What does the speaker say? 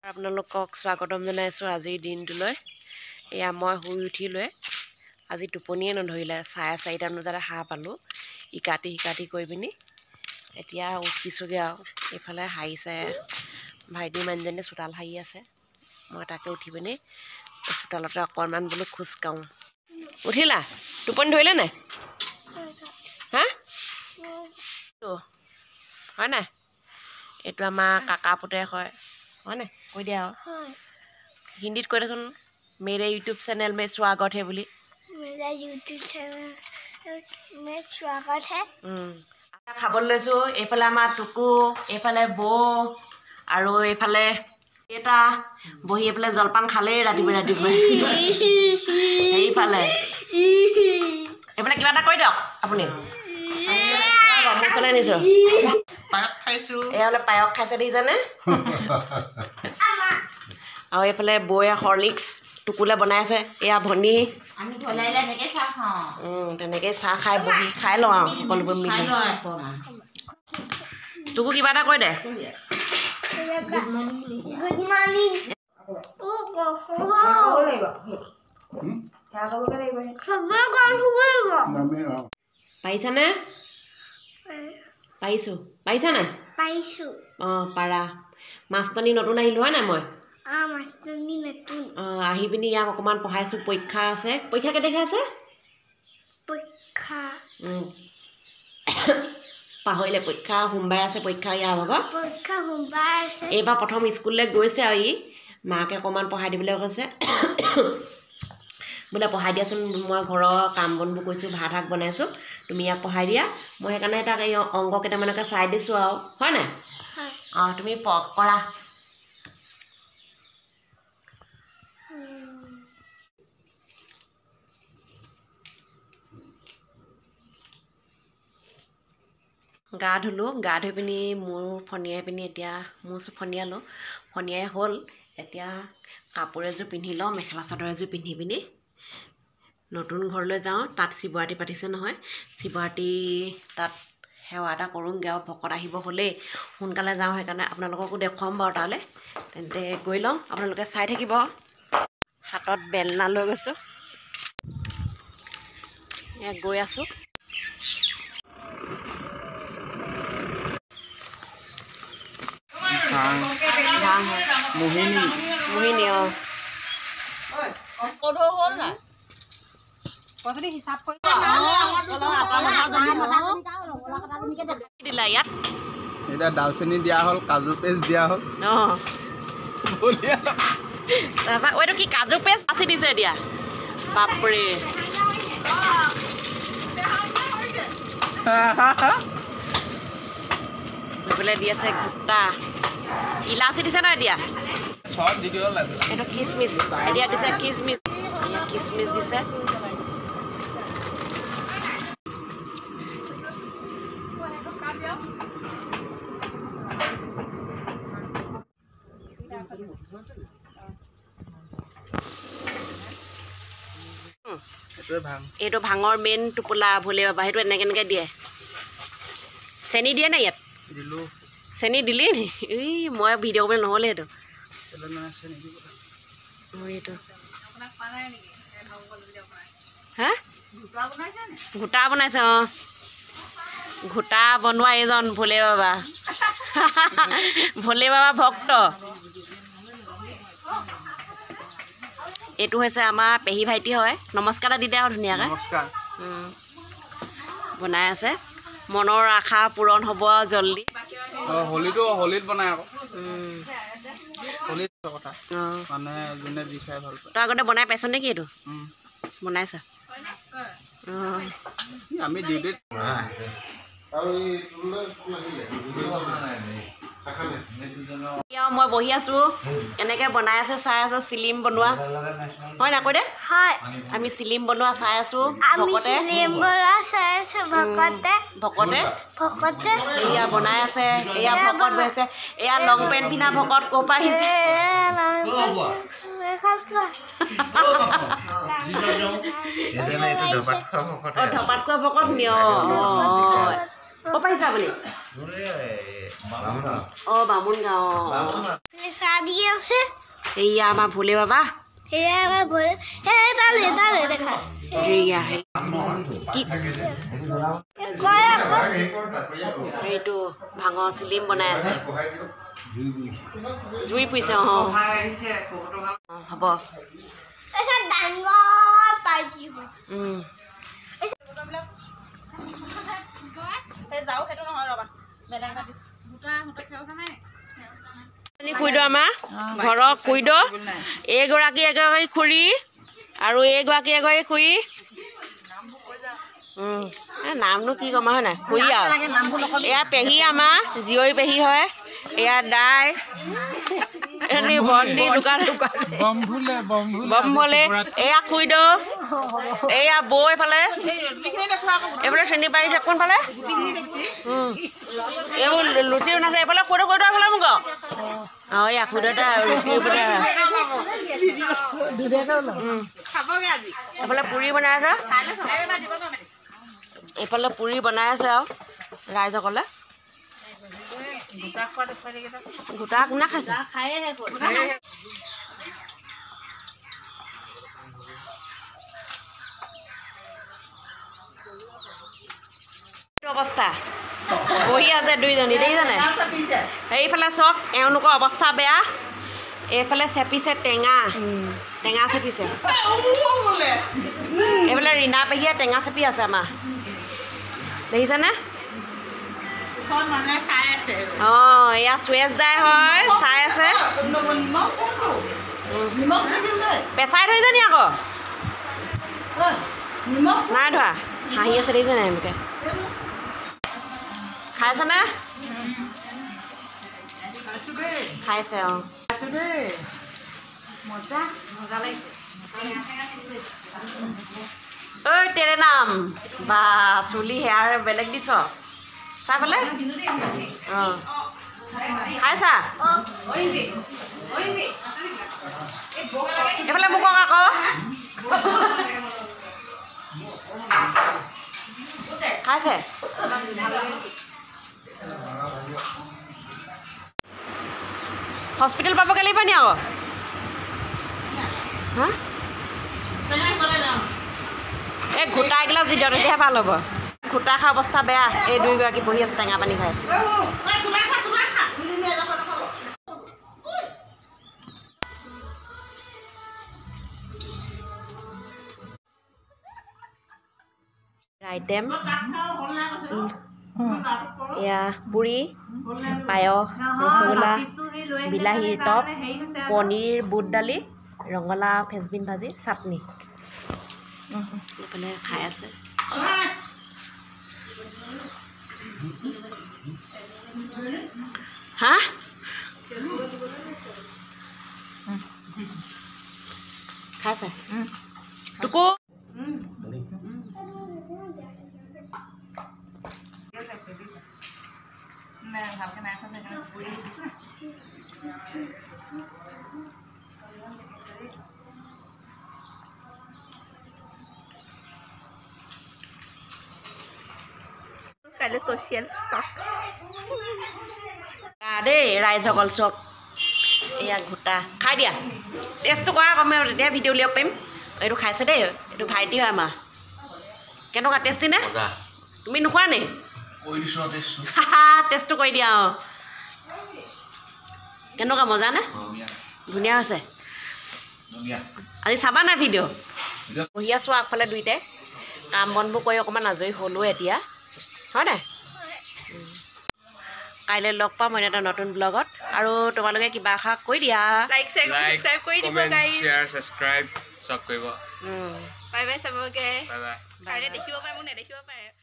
আপোনালোকক স্বাগতম জনাইছোঁ আজিৰ দিনটোলৈ। এয়া মই শুই উঠিলৈ আজি টোপনিয়ে নধৰিলে, 4:30 বজাতে সাৰ পালোঁ ইকাতি সিকাতি কৰি পিনি। এতিয়া উঠিছোগৈ আৰু এইফালে হাৰিছে ভাইটি মানুহজনী চোতাল সাৰি আছে। মই তাকে উঠি পিনি চোতালতে অকণমান বোলো খোজ কাঢ়োঁ। উঠিলা? টোপনি ধৰিলে নাই? হা হয় নাই? এইটো আমাৰ কাকা পুতেক হয় নাই? কৈ দিয়া আৰু হিন্দীত কৈ দেচোন। মেৰে ইউটিউব চেনেল মে স্বাগত হে বুলি। मेरा यूट्यूब चैनल में स्वागत है। খাবলৈ লৈছোঁ। এইফালে আমাৰ টুকু, এইফালে বৌ আৰু এইফালে এটা বহি এইফালে জলপান খালেই ৰাতিপুৱাই সেইফালে এইফালে কিবা এটা কৈ দিয়ক আপুনি। মোৰ ওচৰলৈ নিছোঁ। এয়া বোলে পায়স খাইছে দেখিছেনে? আৰু এইফালে বৌয়ে হৰলিক্স টুকুলে বনাই আছে। এয়া ভনী তেনেকেই চাহ খাই বহি খাই লওঁ আৰু সকলোবোৰ মিলি। টুকু কিবা এটা কৈ দে। Good morning. পাৰিছানে? পাৰিছোঁ। পাৰিছা নাই? পাইছো। অঁ পাৰা। মাষ্টৰনী নতুন আহিলোঁ হয় নাই? মই মাষ্টৰনী নতুন আহি পিনি ইয়াক অকণমান পঢ়াইছোঁ। পৰীক্ষা আছে। পৰীক্ষা কেতিয়াকৈ আছে? পৰীক্ষা পাহৰিলে। পৰীক্ষা সোমবাৰে আছে। পৰীক্ষা ইয়াৰ ভাগত পৰীক্ষা সোমবাৰে আছে। এইবাৰ প্ৰথম স্কুললৈ গৈছে আৰু ই মাকে অকণমান পঢ়াই দিবলৈ কৈছে। বোলে পঢ়াই দিয়াচোন, মই ঘৰৰ কাম বনবোৰ কৰিছোঁ, ভাত শাক বনাইছোঁ, তুমি ইয়াক পঢ়াই দিয়া। মই সেইকাৰণে তাক এই অংক কেইটামানকে চাই দিছোঁ আৰু হয় নাই? অঁ তুমি কৰা। গা ধুলোঁ। গা ধুই পিনি মূৰ ফনিয়াই পিনি এতিয়া মূৰ ফনিয়ালোঁ। ফনিয়াই হ'ল। এতিয়া কাপোৰ এযোৰ পিন্ধি লওঁ, মেখেলা চাদৰ এযোৰ পিন্ধি পিনি নতুন ঘৰলৈ যাওঁ। তাত শিৱৰাত্ৰি পাতিছে নহয়। শিৱৰাত্ৰি তাত সেৱা এটা কৰোঁগৈ আৰু ভকত আহিব হ'লেই সোনকালে যাওঁ। সেইকাৰণে আপোনালোককো দেখুৱাম বাৰু তালৈ। তেন্তে গৈ লওঁ, আপোনালোকে চাই থাকিব। হাতত বেলনা লৈ গৈছোঁ। এয়া গৈ আছোঁ। মোহিনী অঁ দিলা ইয়াত? এতিয়া দালচেনি দিয়া হ'ল, কাজু পেষ্ট দিয়া হ'ল। অঁ তাৰপৰা এইটো কি কাজু পেষ্ট আছি দিছে এতিয়া? বাপৰে। এইফালে দি আছে গোটা ইলাচি দিছে ন এতিয়া? এইটো খিচমিচ এতিয়া দিছে। খিচমিচ এয়া খিচমিচ দিছে। এইটো ভাঙৰ মেইন টোপোলা ভোলে বাবা। সেইটো এনেকৈ দিয়ে। চেনি দিয়ে নাই ইয়াত? চেনি দিলি নি? এই মই ভিডিঅ' কৰিবলৈ নহ'লে সেইটো। এইটো হা ঘোটা বনাইছে। অঁ ঘোটা বনোৱা এইজন ভোলে বাবা। ভোলে বাবা ভক্ত। এইটো হৈছে আমাৰ পেহী ভাইটি হয়। নমস্কাৰ এটা দি দে আৰু ধুনীয়াকৈ। বনাই আছে। মনৰ আশা পূৰণ হ'ব আৰু জল্দি। হোলীত বনাই আকৌ। মানে যোনে যি খাই ভাল পায়। তই আগতে বনাই পাইছ নেকি? এইটো বনাইছ? আমি ডিউটিত মই বহি আছোঁ। এনেকৈ বনাই আছে, চাই আছোঁ। চিলিম বনোৱা হয় নাই? কৈ দে। আমি চিলিম বনোৱা চাই আছোঁ। ভকতে এয়া বনাই আছে। এয়া ভকত বহিছে। এয়া লং পেণ্ট পিন্ধা ভকত ক'ৰ পৰা আহিছে? ধপাত খোৱা ভকত নি? ক'ৰ পৰা আহিছে আপুনি? অঁ বামুণ গাঁও। চাহ দি আছে এইয়া আমাৰ ভোলে বাবা সেয়া আমাৰ ভৰি সেই তালে দেখা এইয়া কি কয় আকৌ এইটো ভাঙৰ চিলিম বনাই আছে জুই পুৰিছে হ'ব তাৰপিছত ডাঙৰ পাৰ্টি খুৰীদ আমাৰ ঘৰৰ খুৰীদ এইগৰাকী খুৰী আৰু এইগৰাকী খুৰী নামনো কি কম হয় নাই খুৰী আৰু এয়া পেহী আমাৰ জীয়ৰী পেহী হয় এয়া দাই ভণ্টি দোকান বম্বলে এয়া খুৰীদ এয়া বৌ এইফালে চিনি পাৰিছে কোনফালে এইবোৰ লুচি বনাইছে এইফালে খুৰীদ এইফালে মোক এয়া খুৰীদ এটা এইফালে পুৰি বনাই আছে এইফালে পুৰি বনাই আছে আৰু ৰাইজসকলে গোটা কোনে খাইছে অৱস্থা বহি আছে দুইজনী দেখিছেনে সেইফালে চাওক এওঁলোকৰ অৱস্থা বেয়া এইফালে চেপিছে টেঙা চেপিছে এইফালে ৰীণা পেহীয়ে টেঙা চেপি আছে আমাৰ দেখিছেনে এয়া সুৱেজ দাই হয় চাই আছে পেচাই থৈছে নি আকৌ নাই ধৰা হাঁহি আছে দেখিছে নাই এনেকৈ খাইছেনে খাইছে ঐ তেৰে নাম বা চুলি হেয়াৰ বেলেগ দিছ চাইফালে খাইছা এইফালে মোক আকৌ খাইছে হস্পিটেল পাবগৈ লাগিব নি আকৌ হা এই ঘোটা এগিলাচ দি দিয়ক তেতিয়াহে ভাল হ'ব ঘোটা খোৱা অৱস্থা বেয়া এই দুইগৰাকী বহি আছে টেঙা পানী খাই আইটেম এয়া পুৰি পায়স ৰসগোল্লা বিলাহীৰ টপ পনীৰ বুট দালি ৰঙালাও ফেচবিন ভাজি চাটনি এইফালে খাই আছে হা খাইছে টুকু কাইলৈ ছ'চিয়েল চাওক দেই ৰাইজসকল চাওক এয়া ঘোটা খাই দিয়া টেষ্টটো কৰা কমে তেতিয়া ভিডিঅ' উলিয়াব পাৰিম এইটো খাইছে দেই এইটো ভাইটি হয় আমাৰ কেনেকুৱা টেষ্টি নে তুমি নোখোৱা নে টেষ্টটো কৰি দিয়া কেনেকুৱা মজা নে ধুনীয়া হৈছে আজি চাবা নাই ভিডিঅ' বহি আছোঁ আগফালে দুইটাই কাম বনবোৰ কৰি অকণমান আজৰি হ'লোঁ এতিয়া হয় নাই কাইলৈ লগ পাম মই এটা নতুন ব্লগত আৰু তোমালোকে কিবা আশা কৈ দিয়া লাইক সাবস্ক্ৰাইব কৰি দিব গাইজ শ্বেয়াৰ সাবস্ক্ৰাইব সব কৰিব বাই বাই চাবগে বাই বাই কাইলৈ দেখিব পাৰে মোক নেদেখিব পাৰে